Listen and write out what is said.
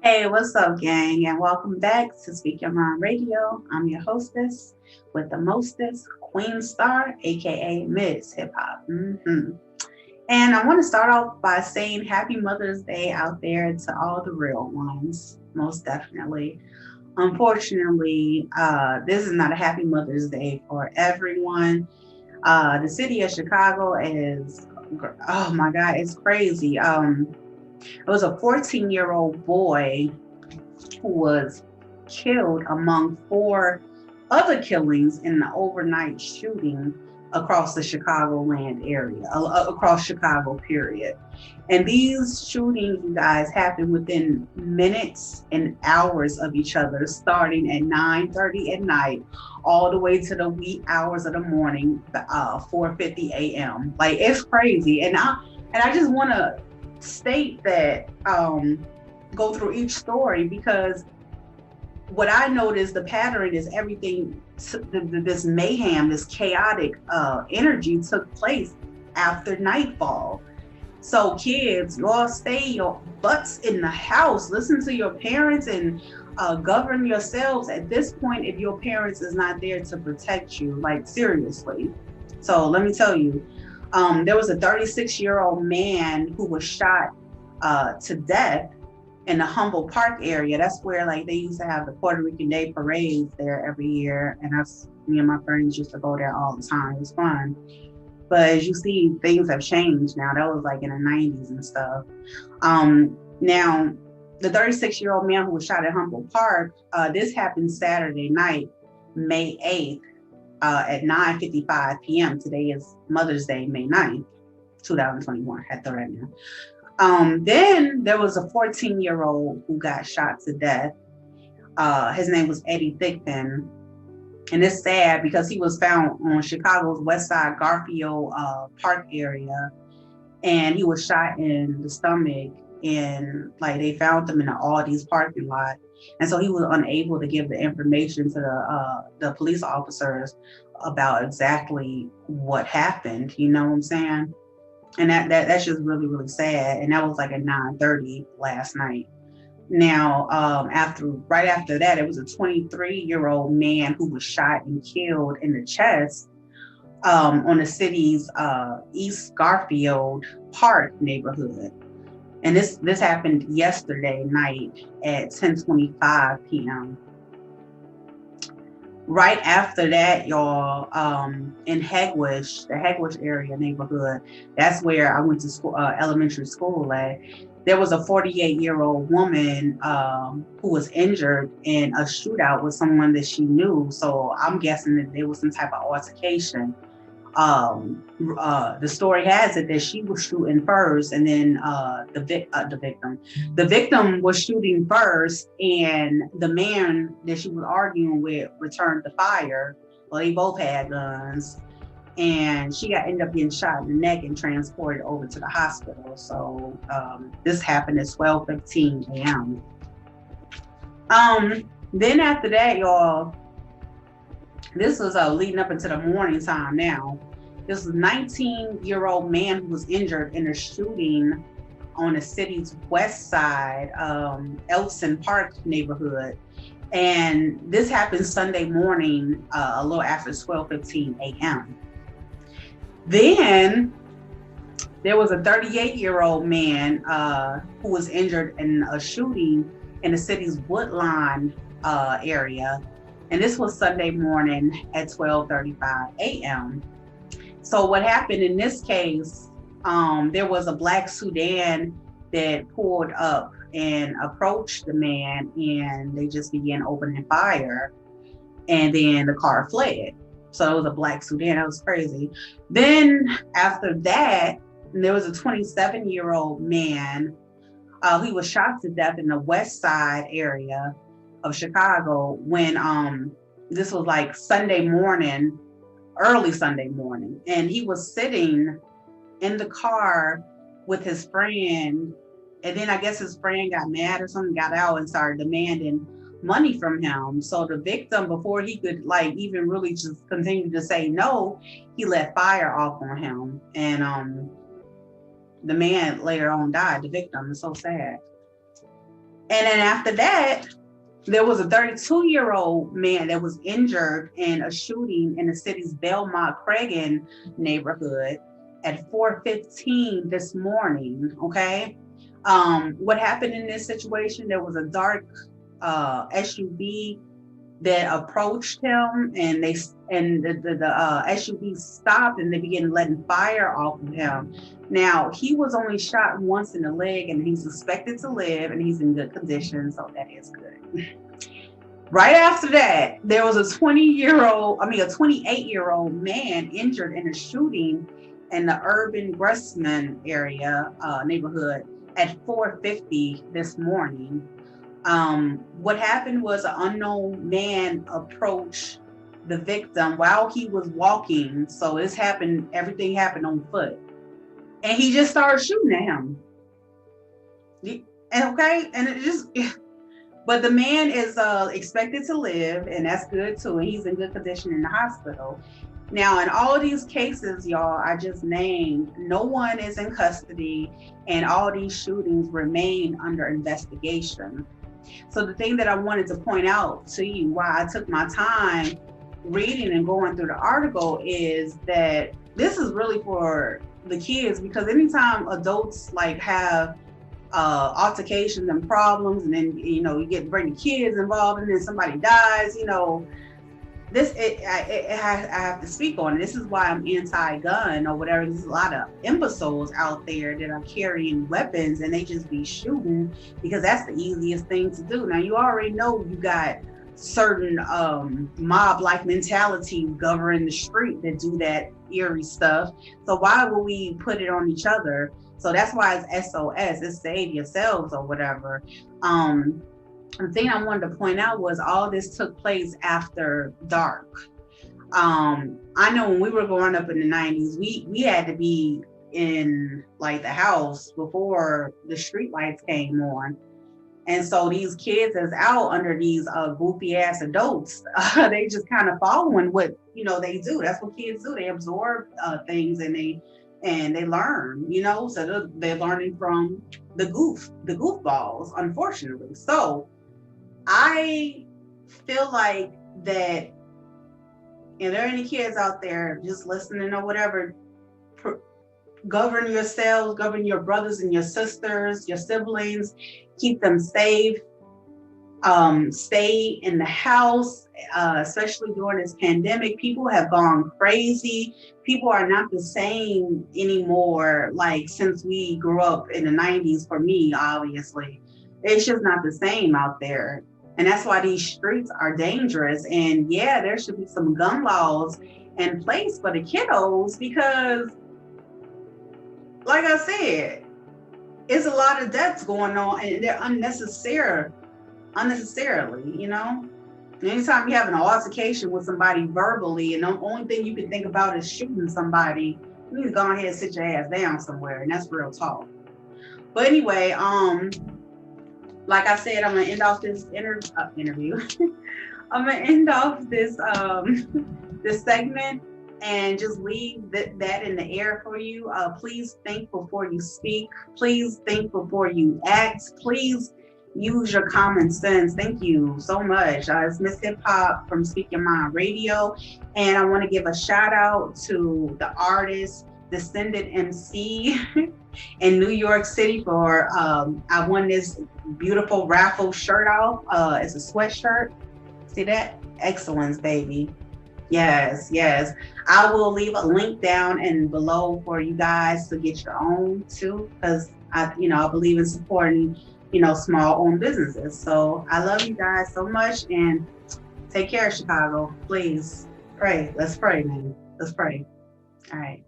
Hey, what's up, gang? And welcome back to Speak Your Mind Radio. I'm your hostess with the mostest, Queen Star, aka Miss Hip Hop. And I want to start off by saying Happy Mother's Day out there to all the real ones, most definitely. Unfortunately, this is not a Happy Mother's Day for everyone. The city of Chicago is, oh my God, it's crazy. It was a 14-year-old boy who was killed among four other killings in the overnight shooting across the Chicagoland area, across Chicago, period. And these shootings, you guys, happened within minutes and hours of each other, starting at 9:30 at night, all the way to the wee hours of the morning, 4:50 a.m. Like it's crazy, and I just want to state that go through each story because what I noticed the pattern is everything, this mayhem, this chaotic energy took place after nightfall. So kids, y'all stay your butts in the house, listen to your parents and govern yourselves at this point if your parents is not there to protect you, like seriously. So let me tell you, there was a 36-year-old man who was shot to death in the Humboldt Park area. That's where like they used to have the Puerto Rican Day parades there every year, and that's me and my friends used to go there all the time. It was fun. But as you see, things have changed now. That was like in the 90s and stuff. Now, the 36-year-old man who was shot at Humboldt Park, this happened Saturday night, May 8th, at 9:55 p.m. Today is Mother's Day, May 9th, 2021, at the right now. Then there was a 14-year-old who got shot to death. His name was Eddie Thigpen. And it's sad because he was found on Chicago's West Side Garfield Park area. And he was shot in the stomach. And like they found him in the Aldi's parking lot. And so he was unable to give the information to the police officers about exactly what happened. You know what I'm saying? And that's just really, really sad. And that was like at 9:30 last night. Now, right after that, it was a 23-year-old man who was shot and killed in the chest on the city's East Garfield Park neighborhood. And this happened yesterday night at 10:25 p.m. Right after that, y'all, in Hegwish, the Hegwish area neighborhood, that's where I went to school, elementary school at. There was a 48-year-old woman who was injured in a shootout with someone that she knew. So I'm guessing that there was some type of altercation. The story has it that she was shooting first, and then the victim was shooting first, and the man that she was arguing with returned the fire. Well, they both had guns, and she ended up getting shot in the neck and transported over to the hospital. So this happened at 12:15 a.m. Then after that, y'all, this was leading up into the morning time now. This was a 19-year-old man who was injured in a shooting on the city's west side, Elson Park neighborhood. And this happened Sunday morning, a little after 12:15 a.m. Then there was a 38-year-old man who was injured in a shooting in the city's Woodlawn area. And this was Sunday morning at 12:35 a.m. So what happened in this case, there was a black sedan that pulled up and approached the man, and they just began opening fire, and then the car fled. So it was a black sedan. That was crazy. Then after that, there was a 27-year-old man. He was shot to death in the West Side area of Chicago when this was like Sunday morning, early Sunday morning, and he was sitting in the car with his friend, and then I guess his friend got mad or something, got out and started demanding money from him. So the victim, before he could like even really just continue to say no, he let fire off on him, and the man later on died. The victim is so sad. And then after that, there was a 32-year-old man that was injured in a shooting in the city's Belmont Cragen neighborhood at 4:15 this morning. Okay. What happened in this situation? There was a dark SUV that approached him, and the SUV stopped, and they began letting fire off of him. Now, he was only shot once in the leg, and he's suspected to live, and he's in good condition, so that is good. Right after that, there was a 28-year-old man injured in a shooting in the Urban Gressman area neighborhood at 4:50 this morning. What happened was an unknown man approached the victim while he was walking. So everything happened on foot. And he just started shooting at him. But the man is expected to live, and that's good too. And he's in good condition in the hospital. Now, in all of these cases, y'all, I just named, no one is in custody, and all these shootings remain under investigation. So the thing that I wanted to point out to you, why I took my time reading and going through the article, is that this is really for the kids, because anytime adults like have altercations and problems, and then you bring the kids involved, and then somebody dies, I have to speak on it. This is why I'm anti-gun or whatever. There's a lot of imbeciles out there that are carrying weapons, and they just be shooting because that's the easiest thing to do. Now, you already know you got certain mob-like mentality governing the street that do that eerie stuff. So why would we put it on each other? So that's why it's SOS, it's save yourselves or whatever. The thing I wanted to point out was all this took place after dark. I know when we were growing up in the 90s, we had to be in like the house before the street lights came on. And so these kids is out under these goofy ass adults. They just kind of following what they do. That's what kids do. They absorb things, and they learn. So they're learning from the goofballs, unfortunately. So I feel like that if there are any kids out there just listening or whatever, govern yourselves, govern your brothers and your sisters, your siblings, keep them safe, stay in the house, especially during this pandemic. People have gone crazy. People are not the same anymore, like since we grew up in the 90s, for me, obviously. It's just not the same out there. And that's why these streets are dangerous. And yeah, there should be some gun laws in place for the kiddos, because like I said, it's a lot of deaths going on, and they're unnecessarily, Anytime you have an altercation with somebody verbally, and the only thing you can think about is shooting somebody, you need to go ahead and sit your ass down somewhere, and that's real talk. But anyway, like I said, I'm gonna end off this interview. I'm gonna end off this this segment and just leave that in the air for you. Please think before you speak. Please think before you act. Please use your common sense. Thank you so much. It's Miss Hip Hop from Speak Your Mind Radio, and I want to give a shout out to the artist Descendant MC in New York City for I won this beautiful raffle shirt off. It's a sweatshirt. See that? Excellence, baby. Yes. I will leave a link down and below for you guys to get your own too, because I believe in supporting small owned businesses. So I love you guys so much, and take care, Chicago. Please pray. Let's pray, man. Let's pray. All right.